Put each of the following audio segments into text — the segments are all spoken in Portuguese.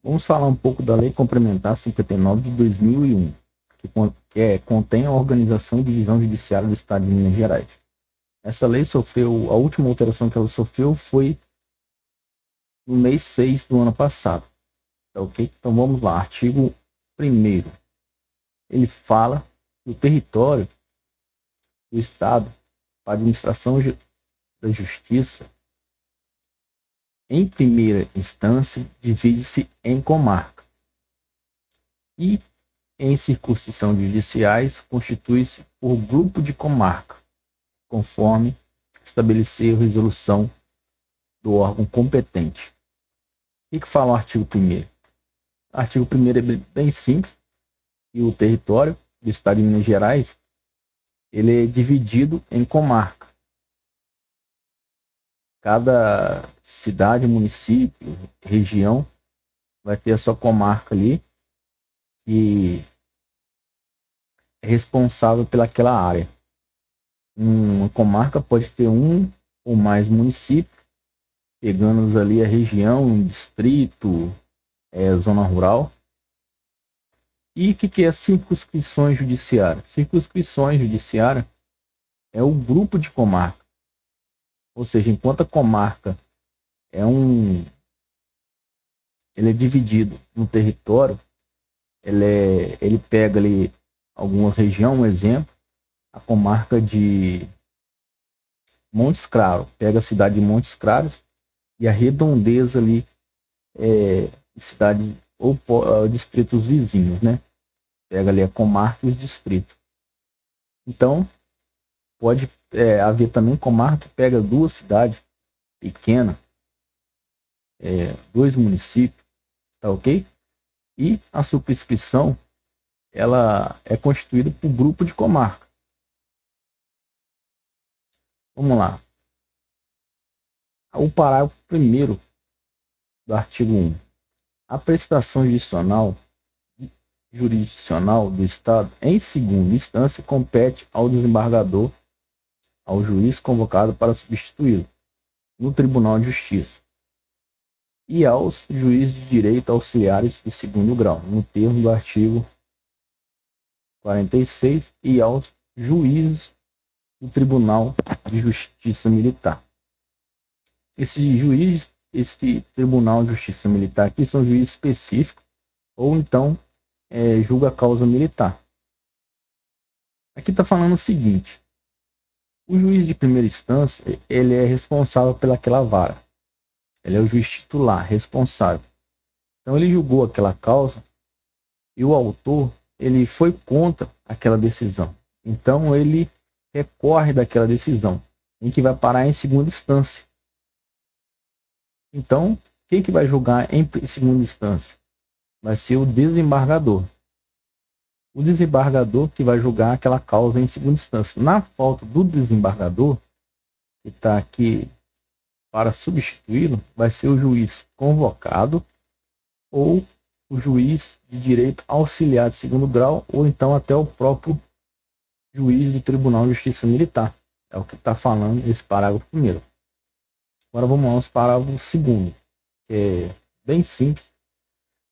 Vamos falar um pouco da Lei Complementar 59 de 2001, contém a organização e divisão judiciária do Estado de Minas Gerais. Essa lei sofreu, a última alteração que ela sofreu foi no mês 6 do ano passado. Tá ok? Então vamos lá, artigo 1º. Ele fala que o território do Estado para a administração da justiça, em primeira instância, divide-se em comarca e, em circunscrição judiciais, constitui-se por grupo de comarca, conforme estabelecer a resolução do órgão competente. O que fala o artigo 1º? O artigo 1º é bem simples, e o território do Estado de Minas Gerais ele é dividido em comarca. Cada cidade, município, região vai ter a sua comarca ali, que é responsável pelaquela área. Uma comarca pode ter um ou mais municípios, pegando ali a região, distrito, zona rural. E o que é circunscrições judiciárias? Circunscrições judiciárias é o grupo de comarca. Ou seja, enquanto a comarca ele é dividido no território, ele pega ali algumas regiões, um exemplo, a comarca de Montes Claros, pega a cidade de Montes Claros e a redondeza ali, cidades ou distritos vizinhos, né? Pega ali a comarca e os distritos. Então, pode haver também comarca que pega duas cidades pequenas, dois municípios, tá ok? E a subscrição, ela é constituída por grupo de comarca. Vamos lá. O parágrafo 1º do artigo 1. A prestação jurisdicional do Estado, em segunda instância, compete ao desembargador, ao juiz convocado para substituí-lo no Tribunal de Justiça e aos juízes de direito auxiliares de segundo grau, no termo do artigo 46, e aos juízes do Tribunal de Justiça Militar. Esse Tribunal de Justiça Militar aqui são juízes específicos, ou então julga a causa militar. Aqui está falando o seguinte: o juiz de primeira instância, ele é responsável pelaquela vara. Ele é o juiz titular, responsável. Então ele julgou aquela causa e o autor, ele foi contra aquela decisão. Então ele recorre daquela decisão, em que vai parar em segunda instância. Então, quem que vai julgar em segunda instância? Vai ser o desembargador. O desembargador que vai julgar aquela causa em segunda instância. Na falta do desembargador, que está aqui para substituí-lo, vai ser o juiz convocado ou o juiz de direito auxiliar de segundo grau, ou então até o próprio juiz do Tribunal de Justiça Militar. É o que está falando esse parágrafo 1º. Agora vamos lá, os parágrafos 2º, que é bem simples.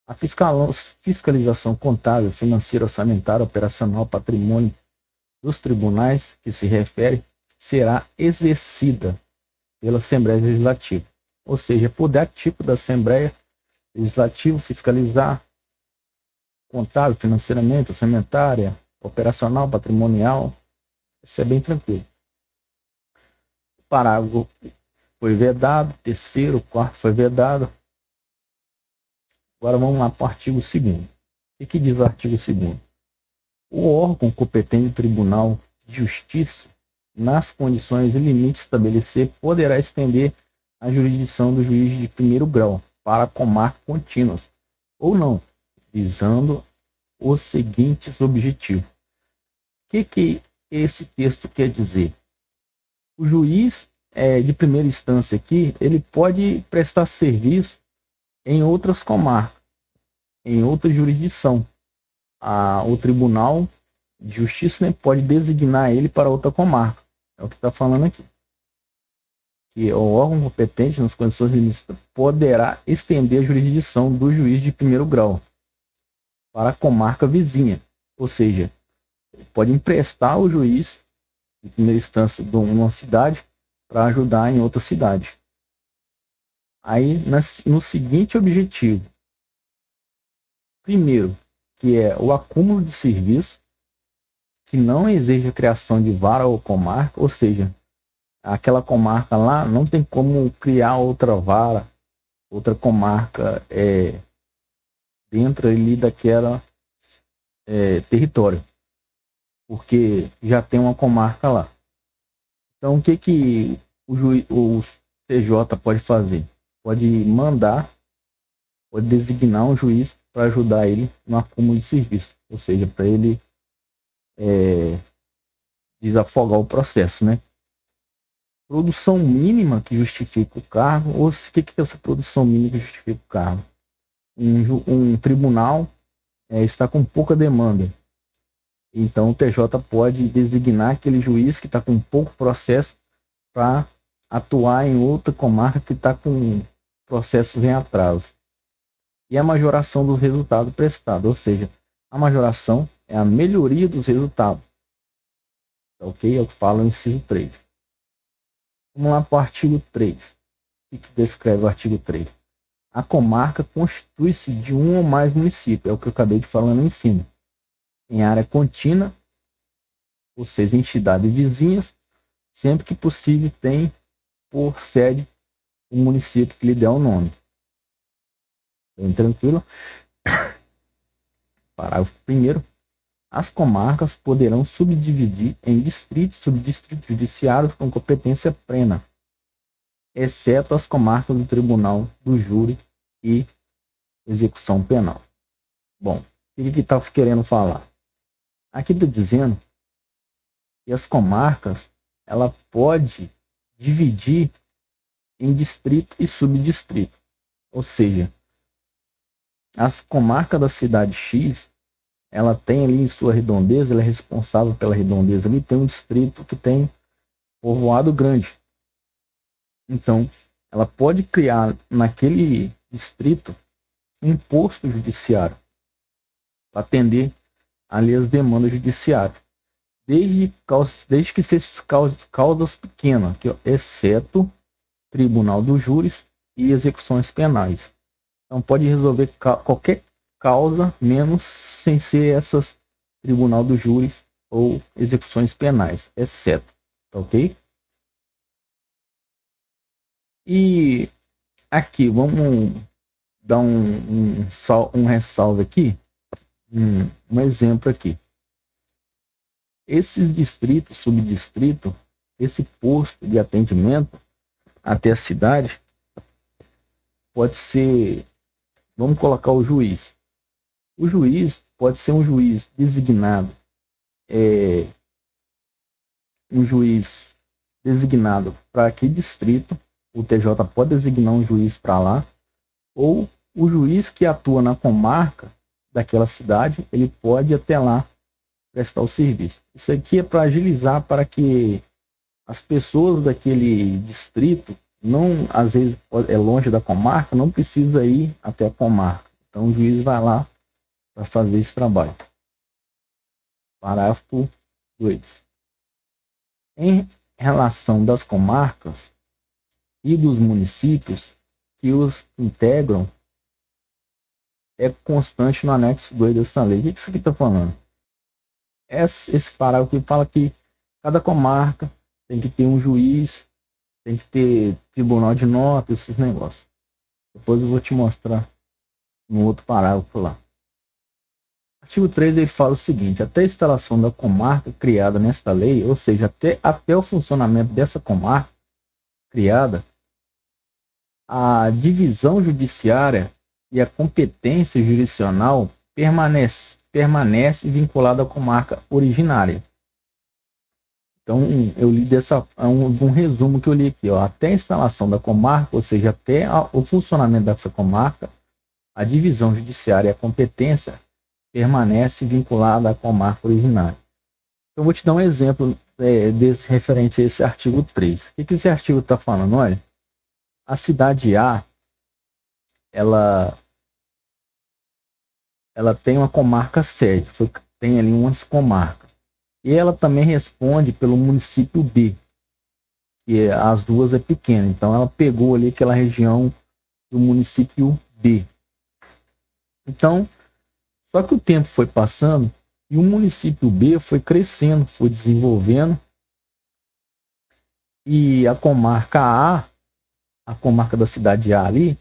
A fiscalização contábil, financeira, orçamentária, operacional, patrimônio dos tribunais que se refere será exercida pela Assembleia Legislativa. Ou seja, poder ativo da Assembleia Legislativa fiscalizar contábil, financeiramente, orçamentária, operacional, patrimonial. Isso é bem tranquilo. O parágrafo foi vedado, terceiro, quarto foi vedado. Agora vamos lá para o artigo 2º. O que diz o artigo 2º? O órgão competente do Tribunal de Justiça, nas condições e limites estabelecer, poderá estender a jurisdição do juiz de primeiro grau para comarcas contínuas, ou não, visando os seguintes objetivos. O que esse texto quer dizer? O juiz de primeira instância aqui, ele pode prestar serviço em outras comarcas, em outra jurisdição. O Tribunal de Justiça, né, pode designar ele para outra comarca. É o que está falando aqui. que o órgão competente nas condições limítrofes poderá estender a jurisdição do juiz de primeiro grau para a comarca vizinha, ou seja, pode emprestar o juiz de primeira instância de uma cidade para ajudar em outra cidade. Aí, no seguinte objetivo, primeiro, que é o acúmulo de serviço, que não exige a criação de vara ou comarca, ou seja, aquela comarca lá não tem como criar outra vara, outra comarca dentro ali daquela território, porque já tem uma comarca lá. Então, o que o TJ pode fazer? Pode mandar, pode designar um juiz para ajudar ele no acúmulo de serviço, ou seja, para ele desafogar o processo, né? Produção mínima que justifica o cargo, ou o que é essa produção mínima que justifica o cargo? Um tribunal está com pouca demanda, então o TJ pode designar aquele juiz que está com pouco processo para atuar em outra comarca que está com processos em atraso. E a majoração dos resultados prestados, ou seja, a majoração é a melhoria dos resultados. Ok? Eu falo no inciso 3. Vamos lá para o artigo 3. O que descreve o artigo 3? A comarca constitui-se de um ou mais municípios, é o que eu acabei de falar lá em cima, em área contínua, ou seja, entidades vizinhas, sempre que possível tem por sede o município que lhe der o nome. Bem tranquilo? Parágrafo 1º. As comarcas poderão subdividir em distritos e subdistritos judiciários com competência plena, exceto as comarcas do Tribunal do Júri e Execução Penal. Bom, o que está querendo falar? Aqui está dizendo que as comarcas ela pode dividir em distrito e subdistrito, ou seja, as comarcas da cidade X, ela tem ali em sua redondeza, ela é responsável pela redondeza ali, tem um distrito que tem povoado grande. Então, ela pode criar naquele distrito um posto judiciário para atender ali as demandas judiciárias, desde que sejam causas pequenas, exceto Tribunal dos Júris e execuções penais. Então pode resolver qualquer causa, menos sem ser essas Tribunal dos Júris ou execuções penais, exceto, tá ok? E aqui, vamos dar um ressalve aqui, um exemplo aqui. Esses distritos, subdistrito, esse posto de atendimento até a cidade pode ser, vamos colocar o juiz. O juiz pode ser um juiz designado, para aquele distrito. O TJ pode designar um juiz para lá, ou o juiz que atua na comarca daquela cidade, ele pode ir até lá prestar o serviço. Isso aqui é para agilizar, para que as pessoas daquele distrito, não, às vezes é longe da comarca, não precisa ir até a comarca. Então o juiz vai lá para fazer esse trabalho. Parágrafo 2. Em relação das comarcas e dos municípios que os integram, é constante no anexo 2 dessa lei. O que isso aqui está falando? Esse parágrafo que fala que cada comarca tem que ter um juiz, tem que ter tribunal de notas, esses negócios. Depois eu vou te mostrar no outro parágrafo lá. Artigo 3 ele fala o seguinte: até a instalação da comarca criada nesta lei, ou seja, até o funcionamento dessa comarca criada, a divisão judiciária e a competência jurisdicional permanece vinculada à comarca originária. Então, eu li um resumo que eu li aqui, ó. Até a instalação da comarca, ou seja, até o funcionamento dessa comarca, a divisão judiciária e a competência permanece vinculada à comarca originária. Então, vou te dar um exemplo desse referente a esse artigo 3. O que esse artigo está falando? Olha, a cidade A, ela tem uma comarca sede, tem ali umas comarcas. E ela também responde pelo município B, que as duas é pequena. Então ela pegou ali aquela região do município B. Então, só que o tempo foi passando e o município B foi crescendo, foi desenvolvendo. E a comarca A, a comarca da cidade A ali,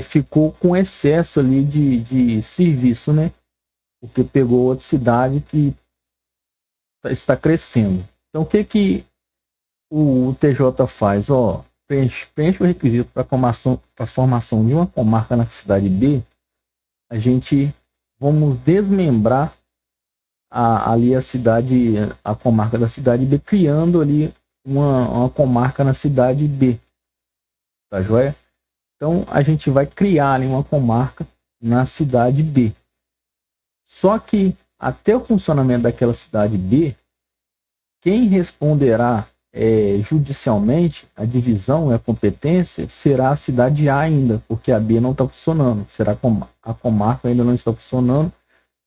ficou com excesso ali de serviço, né? Porque pegou outra cidade que está crescendo. Então, o que o TJ faz? Ó, preenche o requisito para a formação de uma comarca na cidade B. A gente vamos desmembrar ali a comarca da cidade B, criando ali uma comarca na cidade B. Tá joia? Então, a gente vai criar ali uma comarca na cidade B. Só que até o funcionamento daquela cidade B, quem responderá judicialmente a divisão e a competência será a cidade A ainda, porque a B não está funcionando. Será a comarca ainda não está funcionando.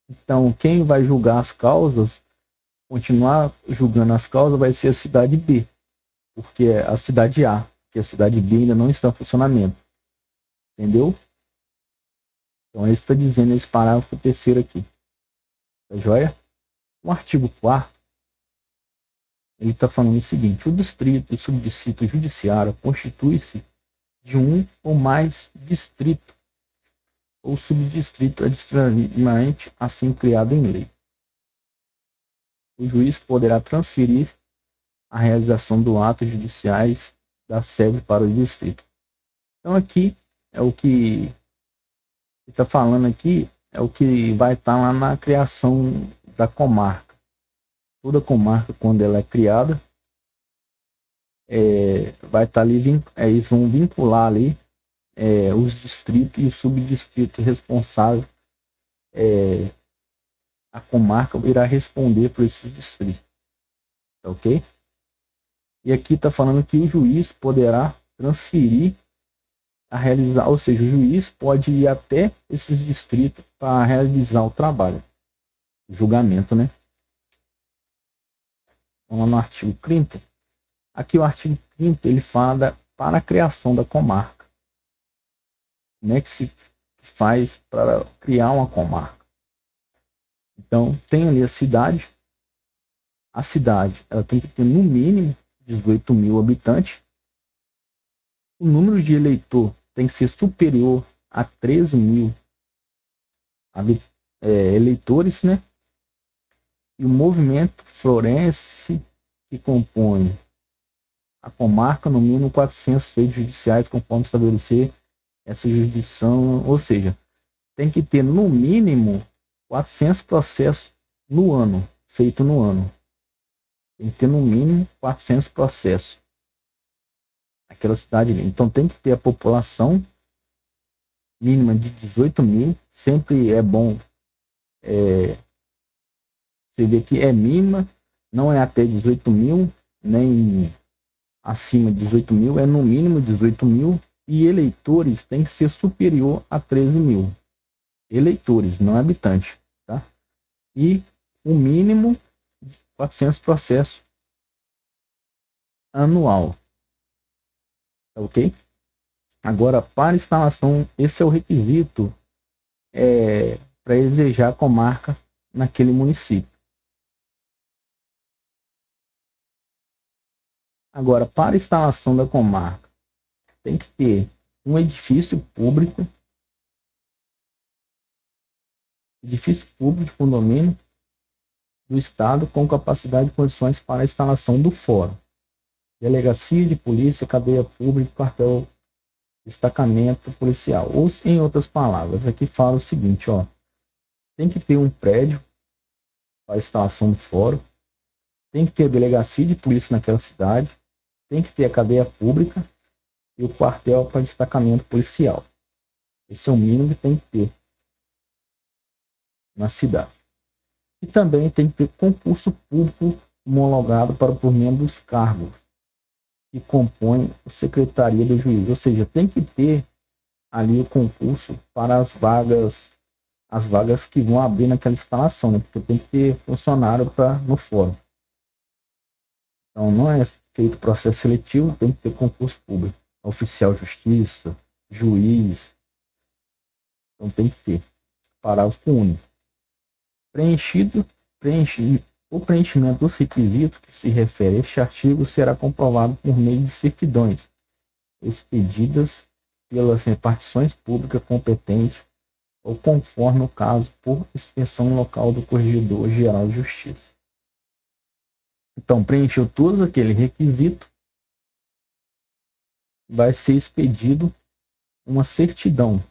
Então, quem vai julgar as causas, continuar julgando as causas, vai ser a cidade B, porque é a cidade A, porque a cidade B ainda não está em funcionamento. Entendeu? Então, é isso que está dizendo esse parágrafo terceiro aqui. Tá joia? O artigo 4º, ele está falando o seguinte: o distrito e subdistrito judiciário constitui-se de um ou mais distrito ou subdistrito administrativamente assim criado em lei. O juiz poderá transferir a realização do ato judiciais da sede para o distrito. Então aqui é o que está falando aqui, é o que vai estar lá na criação da comarca. Toda comarca, quando ela é criada, vai estar ali, eles vão vincular ali os distritos e o subdistrito responsável. A comarca irá responder por esses distritos. Tá ok? E aqui está falando que o juiz poderá transferir a realizar, ou seja, o juiz pode ir até esses distritos para realizar o trabalho, o julgamento, né? Vamos lá no artigo 5º. Aqui o artigo 5º ele fala para a criação da comarca. Como é que se faz para criar uma comarca? Então, tem ali a cidade. A cidade ela tem que ter no mínimo 18 mil habitantes. O número de eleitor tem que ser superior a 13 mil eleitores, né? E o movimento florense que compõe a comarca, no mínimo 400 feitos judiciais, conforme estabelecer essa jurisdição, ou seja, tem que ter no mínimo 400 processos no ano, feito no ano. Tem que ter no mínimo 400 processos. Aquela cidade ali. Então tem que ter a população mínima de 18 mil. Sempre é bom você ver que é mínima, não é até 18 mil, nem acima de 18 mil, é no mínimo 18 mil. E eleitores tem que ser superior a 13 mil. Eleitores, não habitantes. Tá? E o mínimo 400 processos anual. Tá ok? Agora, para instalação, esse é o requisito para exejar a comarca naquele município. Agora, para instalação da comarca, tem que ter um edifício público de condomínio do Estado com capacidade e condições para a instalação do fórum. Delegacia de polícia, cadeia pública, quartel, destacamento policial. Ou, em outras palavras, aqui fala o seguinte, ó, tem que ter um prédio para a instalação do fórum, tem que ter a delegacia de polícia naquela cidade, tem que ter a cadeia pública e o quartel para destacamento policial. Esse é o mínimo que tem que ter na cidade. E também tem que ter concurso público homologado por membros dos cargos que compõem a Secretaria do Juiz. Ou seja, tem que ter ali o concurso para as vagas que vão abrir naquela instalação, né? Porque tem que ter funcionário no fórum. Então, não é feito processo seletivo, tem que ter concurso público. Oficial de justiça, juiz. Então, tem que ter. Parágrafo único. O preenchimento dos requisitos que se refere a este artigo será comprovado por meio de certidões expedidas pelas repartições públicas competentes ou, conforme o caso, por inspeção local do Corregedor-Geral de Justiça. Então, preencheu todos aquele requisito, vai ser expedido uma certidão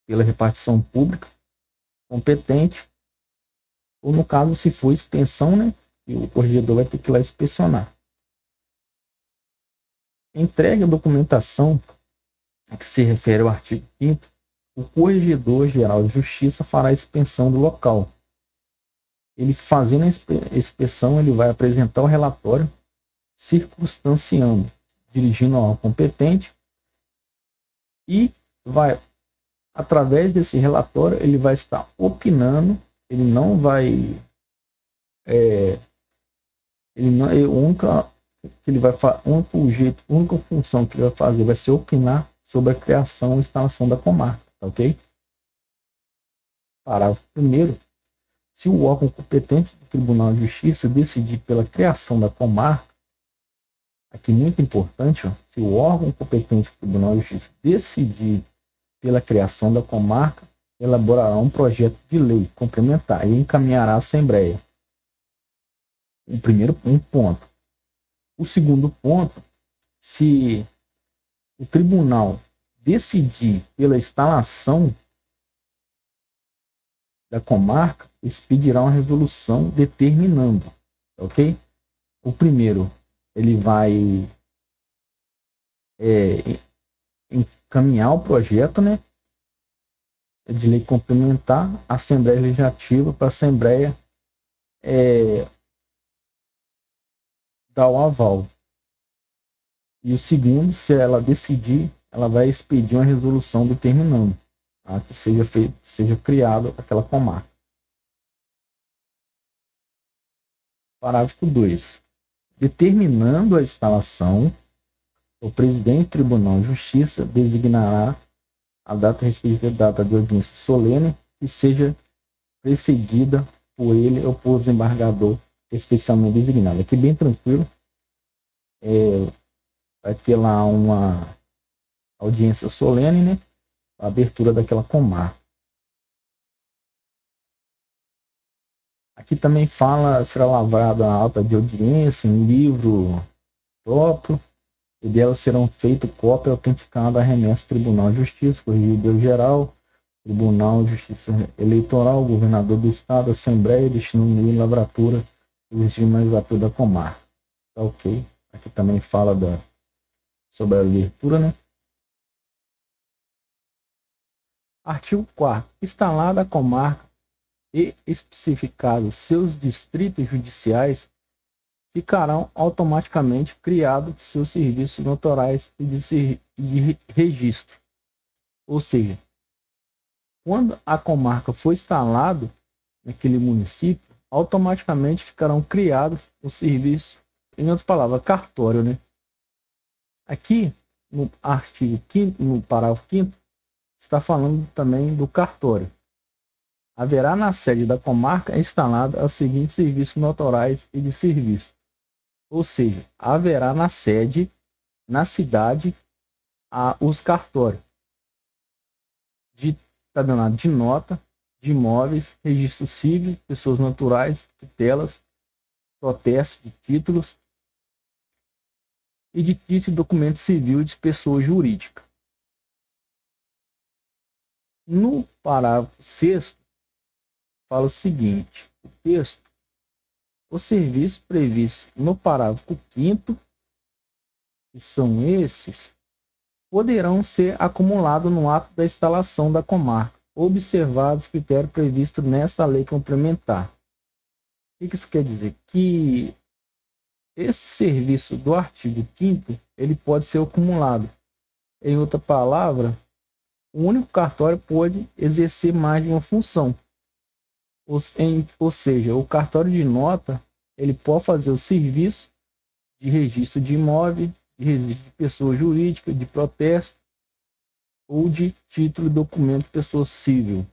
pela repartição pública competente, ou no caso, se for inspeção, né, e o corregedor vai ter que ir lá inspecionar. Entregue a documentação a que se refere ao artigo 5º, o Corregedor-Geral de Justiça fará a inspeção do local. Ele, fazendo a inspeção, ele vai apresentar o relatório circunstanciando, dirigindo ao competente, e vai, através desse relatório, ele vai estar opinando. Ele não vai, ele não, a única função que ele vai fazer vai ser opinar sobre a criação e instalação da comarca, tá ok? Parágrafo 1º. Se o órgão competente do Tribunal de Justiça decidir pela criação da comarca, aqui muito importante, se o órgão competente do Tribunal de Justiça decidir pela criação da comarca, elaborará um projeto de lei complementar e encaminhará à Assembleia. Um ponto. O segundo ponto, se o tribunal decidir pela instalação da comarca, expedirá uma resolução determinando, ok? O primeiro, ele vai encaminhar o projeto, né, de lei complementar à Assembleia Legislativa, para a Assembleia dar o aval. E o segundo, se ela decidir, ela vai expedir uma resolução determinando que seja criado aquela comarca. Parágrafo 2. Determinando a instalação, o presidente do Tribunal de Justiça designará a data respectiva data de audiência solene que seja precedida por ele ou por desembargador especialmente designado. Aqui bem tranquilo. Vai ter lá uma audiência solene, né? A abertura daquela comarca. Aqui também fala, será lavrada a ata de audiência em livro próprio, e delas serão feitas cópia autenticada à remessa ao Tribunal de Justiça, Corregedor Geral, Tribunal de Justiça Eleitoral, Governador do Estado, Assembleia, destinando a lavratura e regime magistratura da comarca. Tá ok? Aqui também fala sobre a leitura, né? Artigo 4º. Instalada a comarca e especificados seus distritos judiciais, ficarão automaticamente criados seus serviços notarais e de registro. Ou seja, quando a comarca for instalada naquele município, automaticamente ficarão criados os serviços, em outras palavras, cartório, né? Aqui, no artigo 5º, no parágrafo 5º, está falando também do cartório. Haverá na sede da comarca instalada os seguintes serviços notarais e de serviço. Ou seja, haverá na sede, na cidade, os cartórios de nota, de imóveis, registro civil, pessoas naturais, tutelas, protestos de títulos e de título e documento civil de pessoa jurídica. No parágrafo 6º, fala o seguinte: o texto, os serviços previstos no parágrafo 5º, que são esses, poderão ser acumulados no ato da instalação da comarca, observados os critérios previstos nesta lei complementar. O que isso quer dizer? Que esse serviço do artigo 5º, ele pode ser acumulado. Em outra palavra, o único cartório pode exercer mais de uma função. Ou seja, o cartório de nota, ele pode fazer o serviço de registro de imóvel, de registro de pessoa jurídica, de protesto ou de título e documento de pessoa civil.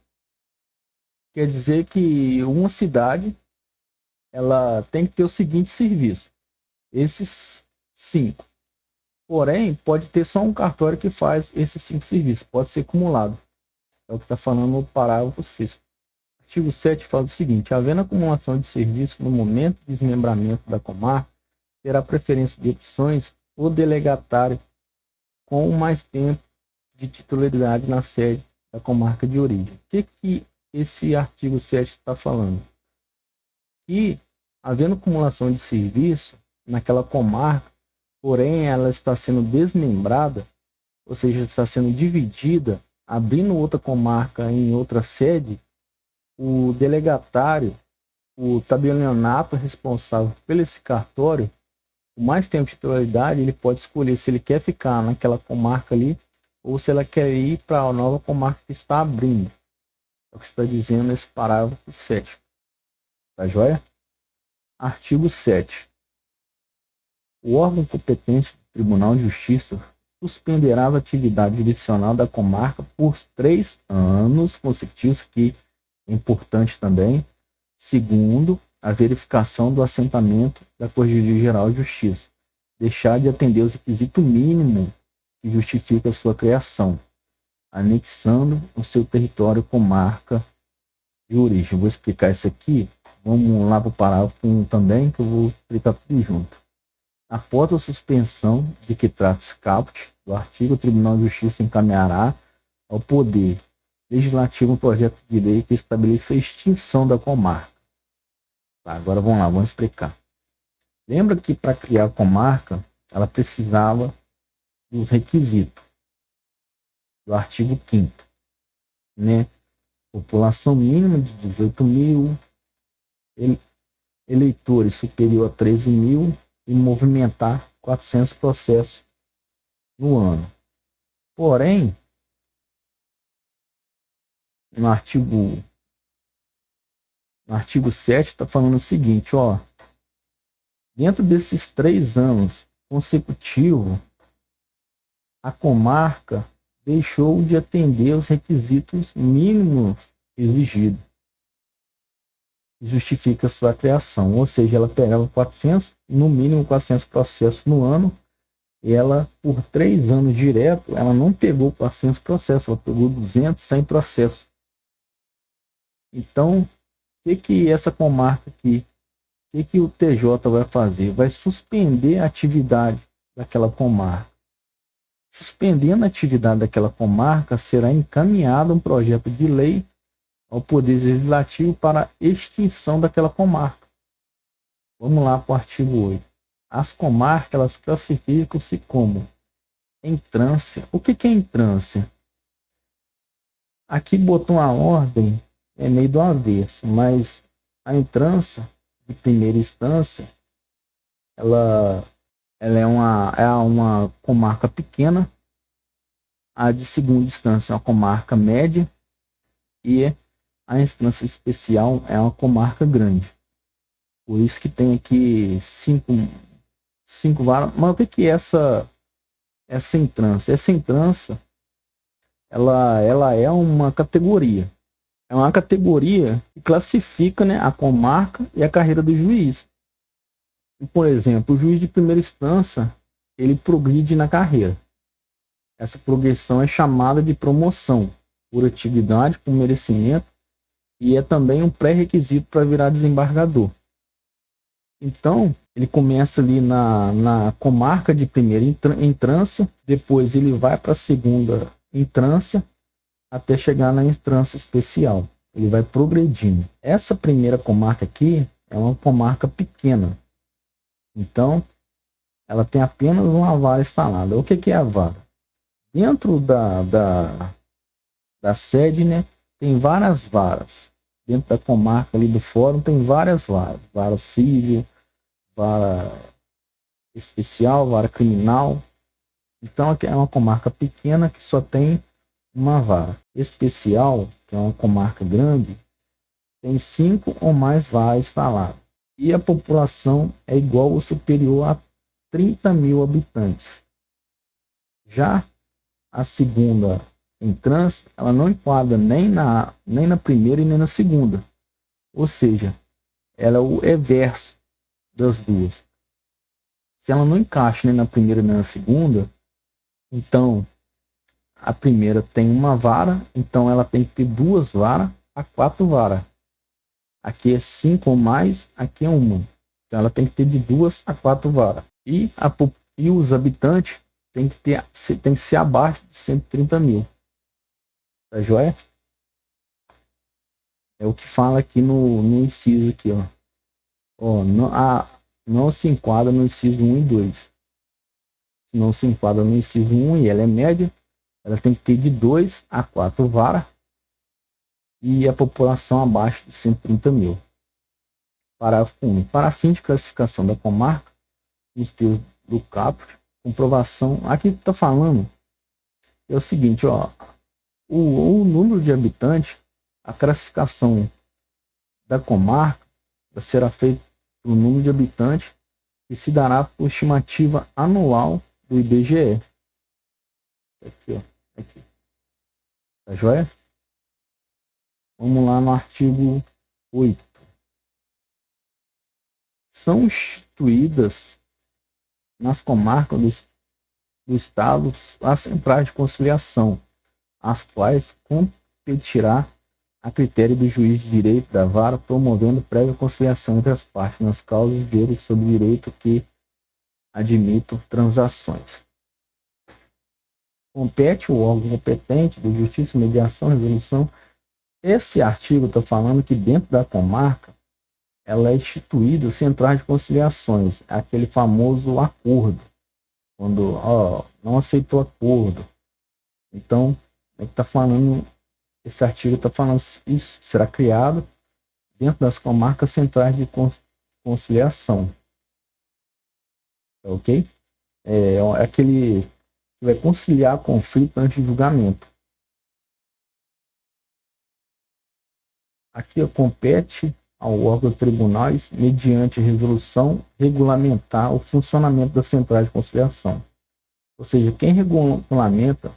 Quer dizer que uma cidade, ela tem que ter o seguinte serviço: esses 5. Porém, pode ter só um cartório que faz esses 5 serviços, pode ser acumulado. É o que está falando no parágrafo 6º. Artigo 7 fala o seguinte: havendo acumulação de serviço no momento de desmembramento da comarca, terá preferência de opções o delegatário com mais tempo de titularidade na sede da comarca de origem. O que esse artigo 7 está falando? Que, havendo acumulação de serviço naquela comarca, porém ela está sendo desmembrada, ou seja, está sendo dividida, abrindo outra comarca em outra sede, o delegatário, o tabelionato responsável pelo esse cartório, com mais tempo de titularidade, ele pode escolher se ele quer ficar naquela comarca ali ou se ela quer ir para a nova comarca que está abrindo. É o que está dizendo nesse parágrafo 7. Tá joia? Artigo 7. O órgão competente do Tribunal de Justiça suspenderá a atividade jurisdicional da comarca por 3 anos consecutivos, que é importante também, segundo a verificação do assentamento da Corregedoria Geral de Justiça, deixar de atender os requisitos mínimos que justifica a sua criação, anexando o seu território comarca de origem. Vou explicar isso aqui. Vamos lá para o parágrafo 1 também, que eu vou explicar tudo junto. Após a suspensão de que trata-se caput do artigo, o Tribunal de Justiça encaminhará ao Poder Legislativo um projeto de lei que estabeleça a extinção da comarca. Tá, agora vamos lá, vamos explicar. Lembra que para criar a comarca, ela precisava dos requisitos do artigo 5º, né? População mínima de 18 mil, eleitores superior a 13 mil e movimentar 400 processos no ano. Porém, no artigo 7 está falando o seguinte, ó: dentro desses 3 anos consecutivos, a comarca deixou de atender os requisitos mínimos exigidos, justifica sua criação, ou seja, ela pegava 400, no mínimo 400 processos no ano, e ela, por 3 anos direto, ela não pegou 400 processos, ela pegou 200, 100 processos. Então, o que essa comarca aqui, o que o TJ vai fazer? Vai suspender a atividade daquela comarca. Suspendendo a atividade daquela comarca, será encaminhado um projeto de lei ao Poder Legislativo para a extinção daquela comarca. Vamos lá para o artigo 8. As comarcas, elas classificam-se como entrância. O que é entrância? Aqui botou uma ordem, é meio do avesso, mas a entrância de primeira instância, ela é uma comarca pequena, a de segunda instância é uma comarca média e a instância especial é uma comarca grande. Por isso que tem aqui cinco varas. Mas o que é essa entrância? Essa entrância, ela é uma categoria. É uma categoria que classifica, né, a comarca e a carreira do juiz. Por exemplo, o juiz de primeira instância, ele progride na carreira. Essa progressão é chamada de promoção por atividade, por merecimento, e é também um pré-requisito para virar desembargador. Então, ele começa ali na comarca de primeira entrância, depois ele vai para a segunda entrância, até chegar na entrância especial. Ele vai progredindo. Essa primeira comarca aqui é uma comarca pequena. Então, ela tem apenas uma vara instalada. O que é a vara? Dentro da sede, né, tem várias varas. dentro da comarca ali do fórum tem várias varas. Vara civil, vara especial, vara criminal. Então aqui é uma comarca pequena que só tem uma vara. Especial, que é uma comarca grande, tem 5 ou mais varas instaladas. E a população é igual ou superior a 30 mil habitantes. Já a segunda entrância, ela não enquadra nem na primeira e nem na segunda. Ou seja, ela é o reverso das duas. Se ela não encaixa nem na primeira nem na segunda, então a primeira tem uma vara, então ela tem que ter 2 varas a 4 varas. Aqui é 5 ou mais, aqui é uma. Então ela tem que ter de 2 a 4 varas. E os habitantes tem que ser abaixo de 130 mil. Tá joia? É o que fala aqui no inciso aqui, ó. Ó, não se enquadra no inciso 1 e 2. Não se enquadra no inciso 1 e ela é média, ela tem que ter de 2 a 4 varas e a população abaixo de 130 mil. Parágrafo 1. Para fim de classificação da comarca, nos termos do caput, comprovação. Aqui está falando é o seguinte, ó, o número de habitantes, a classificação da comarca será feita pelo número de habitantes que se dará por estimativa anual do IBGE. Aqui, ó. Aqui. Tá joia? Vamos lá no artigo 8. São instituídas nas comarcas do Estado as centrais de conciliação, as quais competirá a critério do juiz de direito da vara, promovendo prévia conciliação entre as partes nas causas deles sobre direito que admitam transações. Compete o órgão competente de justiça, mediação, resolução. Esse artigo está falando que dentro da comarca ela é instituída centrais de conciliações, aquele famoso acordo, quando não aceitou acordo. Então, é que está falando, esse artigo está falando isso será criado dentro das comarcas centrais de conciliação. Ok? É aquele que vai conciliar conflito antes de julgamento. Aqui compete ao órgão de tribunais, mediante resolução, regulamentar o funcionamento da central de conciliação. Ou seja, quem regulamenta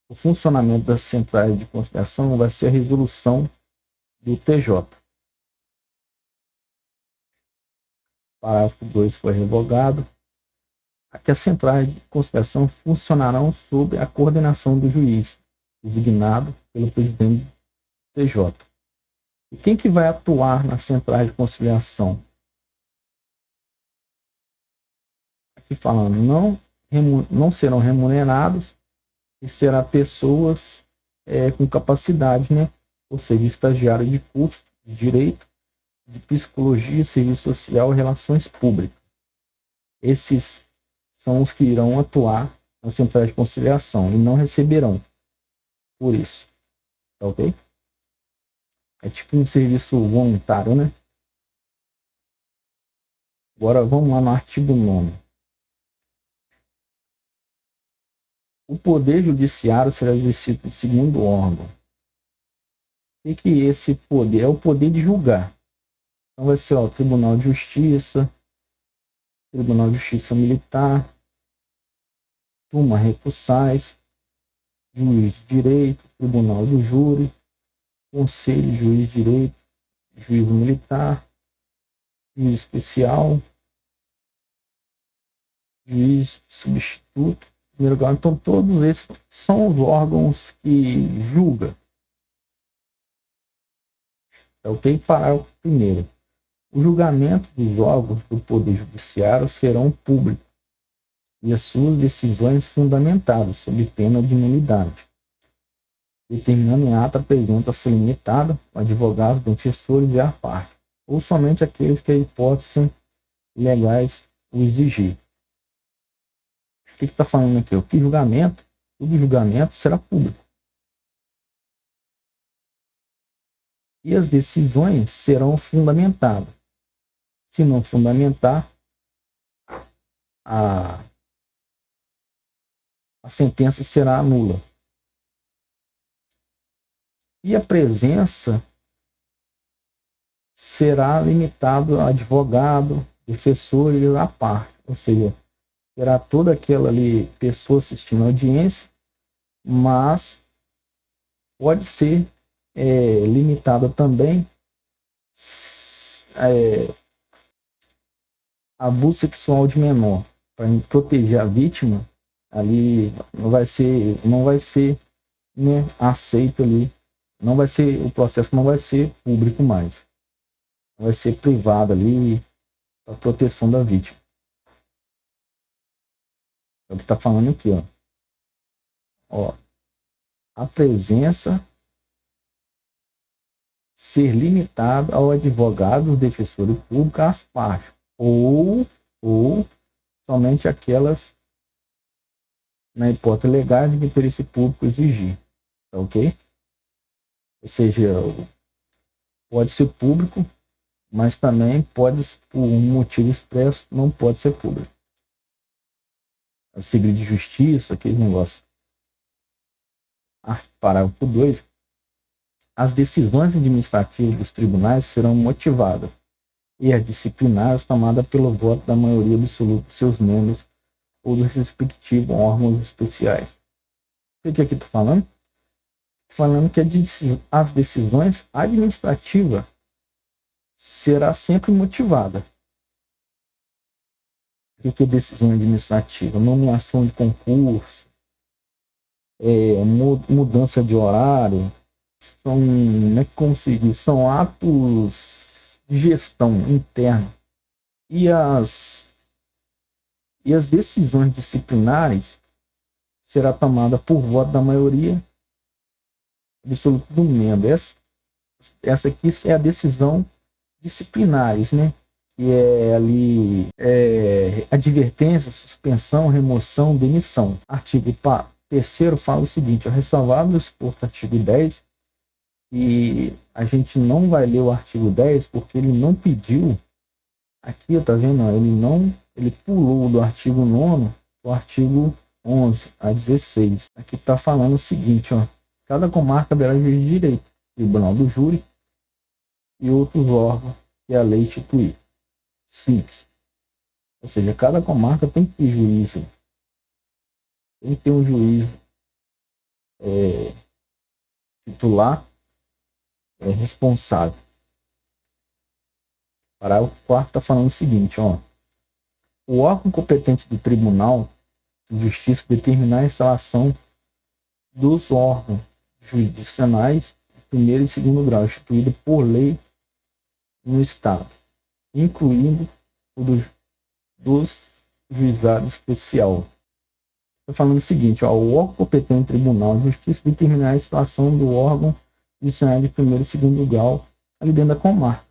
o funcionamento das centrais de conciliação vai ser a resolução do TJ. Parágrafo 2 foi revogado. Aqui as centrais de conciliação funcionarão sob a coordenação do juiz, designado pelo presidente do TJ. E quem que vai atuar nas centrais de conciliação? Aqui falando, não serão remunerados e será pessoas com capacidade, né? Ou seja, estagiário de curso de direito, de psicologia, serviço social e relações públicas. Esses são os que irão atuar nas centrais de conciliação e não receberão por isso. Tá ok? É tipo um serviço voluntário, né? Agora vamos lá no artigo 9º. O poder judiciário será exercido por segundo órgão. O que esse poder? É o poder de julgar. Então vai ser o Tribunal de Justiça, Tribunal de Justiça Militar, turma recursais, juiz de direito, Tribunal do Júri, Conselho de Juiz de Direito, Juízo Militar, Juiz Especial, Juiz Substituto, primeiro grau. Então todos esses são os órgãos que julgam. É ok? Parágrafo 1º. O julgamento dos órgãos do Poder Judiciário serão públicos e as suas decisões fundamentadas, sob pena de nulidade, determinando em ata apresenta-se limitada com advogados, defensores e a parte, ou somente aqueles que a hipótese legais o exigir. O que está falando aqui? O que julgamento, todo julgamento será público. e as decisões serão fundamentadas. Se não fundamentar, a sentença será nula. E a presença será limitado a advogado, defensor e a parte, ou seja, terá toda aquela ali pessoa assistindo a audiência, mas pode ser limitada também abuso sexual de menor, para proteger a vítima. Ali não vai ser né, aceito ali, não vai ser, o processo não vai ser público mais, vai ser privado ali para proteção da vítima. É o que está falando aqui, ó. A presença ser limitada ao advogado, defensor público, às partes, ou somente aquelas na hipótese legal de interesse público exigir, tá ok? Ou seja, pode ser público, mas também pode, por um motivo expresso, não pode ser público. É o segredo de justiça, aquele negócio. Parágrafo 2. As decisões administrativas dos tribunais serão motivadas e as disciplinares tomadas pelo voto da maioria absoluta de seus membros ou dos respectivos órgãos especiais. O que aqui estou falando? Estou falando que as decisões administrativas será sempre motivada. O que é decisão administrativa? Nomeação de concurso, mudança de horário, são, né, como se diz, são atos de gestão interna. E as decisões disciplinares será tomada por voto da maioria absoluta do membro. Essa aqui é a decisão disciplinares, né? Que é ali advertência, suspensão, remoção, demissão. Artigo 3º fala o seguinte: ressalvado o exposto artigo 10, e a gente não vai ler o artigo 10 porque ele não pediu. Aqui, tá vendo? Ele pulou do artigo 9 o artigo 11 a 16. Aqui está falando o seguinte, ó: cada comarca haverá juiz de direito, tribunal do júri e outros órgãos que a lei instituir. Simples. Ou seja, cada comarca tem que ter juiz. Tem que ter um juiz titular responsável. Parágrafo 4º está falando o seguinte, ó: o órgão competente do Tribunal de Justiça determinar a instalação dos órgãos jurisdicionais de primeiro e segundo grau, instituído por lei no Estado, incluindo o dos juizados especial. Estou falando o seguinte, ó: o órgão competente do Tribunal de Justiça determinar a instalação do órgão jurisdicional de primeiro e segundo grau ali dentro da comarca.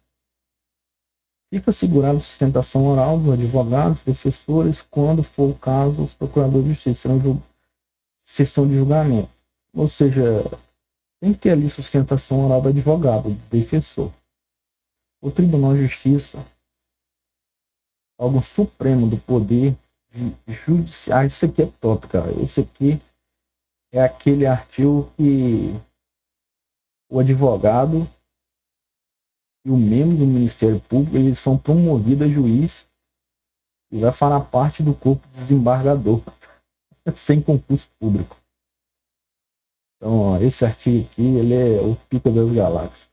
Fica assegurada a sustentação oral dos advogados, defensores, quando for o caso, os procuradores de justiça serão sessão de julgamento. Ou seja, tem que ter ali sustentação oral do advogado, do defensor. O Tribunal de Justiça, órgão supremo do poder judiciário. Isso aqui é top, cara. Esse aqui é aquele artigo que o advogado e o membro do Ministério Público, eles são promovidos a juiz e vai fazer parte do corpo desembargador sem concurso público. Então, ó, esse artigo aqui, ele é o pica das galáxias.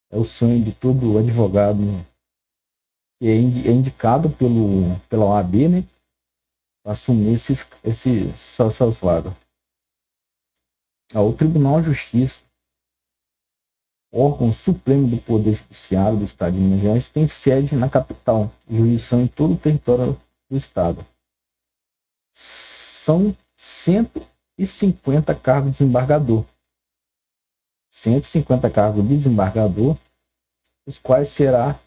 É o sonho de todo advogado, né, que é indicado pela OAB, né, para assumir essas vagas. O Tribunal de Justiça, órgão supremo do Poder Judiciário do Estado de Minas Gerais, tem sede na capital, jurisdição em todo o território do Estado. São 150 cargos de desembargador. 150 cargos de desembargador, os quais será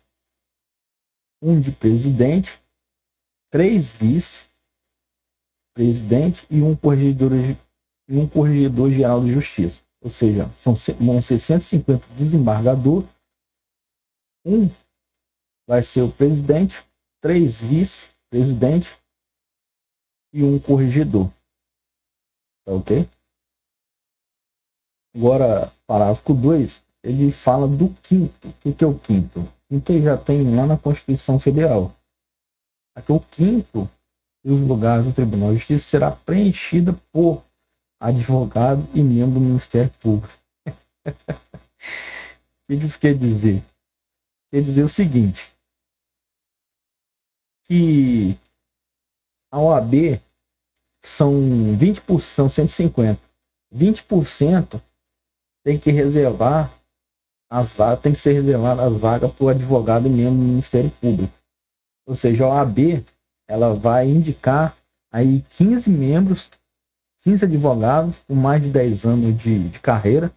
um de presidente, 3 vice-presidente e um corregedor geral de justiça. Ou seja, vão ser 150 desembargador, um vai ser o presidente, 3 vice-presidente e um corregedor. Tá ok? Agora, parágrafo 2, ele fala do quinto. O que é o quinto? O quinto já tem lá na Constituição Federal. Aqui o quinto e os lugares do Tribunal de Justiça será preenchida por advogado e membro do Ministério Público. O que isso quer dizer? Quer dizer o seguinte, que a OAB são 20%, são 150. 20% tem que reservar as vagas, tem que ser reservada as vagas para o advogado e membro do Ministério Público. Ou seja, a OAB ela vai indicar aí 15 membros, 15 advogados com mais de 10 anos de carreira,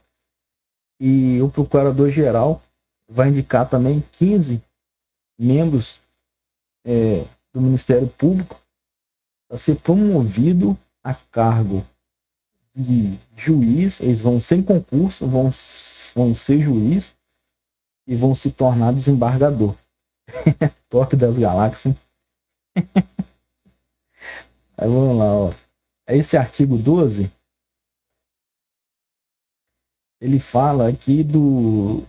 e o procurador-geral vai indicar também 15 membros do Ministério Público para ser promovido a cargo de juiz. Eles vão sem concurso, vão ser juiz e vão se tornar desembargador. Top das galáxias. Aí vamos lá, ó. Esse artigo 12, ele fala aqui do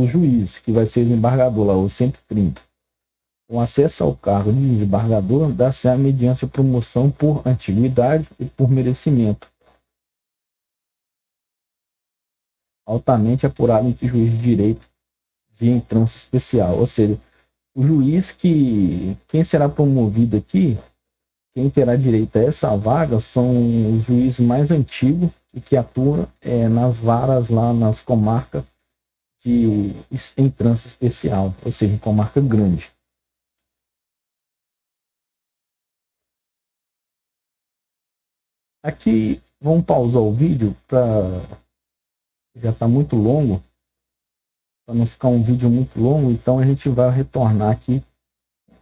juiz, que vai ser desembargador lá, o 130. O acesso ao cargo de desembargador dá-se mediante a promoção por antiguidade e por merecimento, altamente apurado entre juiz de direito de entrança especial. Ou seja, o juiz quem será promovido aqui, quem terá direito a essa vaga, são os juízes mais antigos e que atuam nas varas lá nas comarcas de entrança especial, ou seja, comarca grande. Aqui, vamos pausar o vídeo já está muito longo, para não ficar um vídeo muito longo, então a gente vai retornar aqui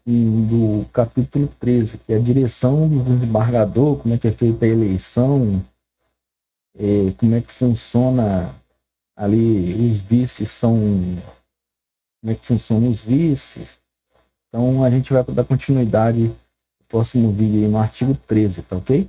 do capítulo 13, que é a direção do desembargador, como é que é feita a eleição, como é que funciona ali os vices como é que funcionam os vices. Então a gente vai dar continuidade no próximo vídeo aí, no artigo 13, tá ok?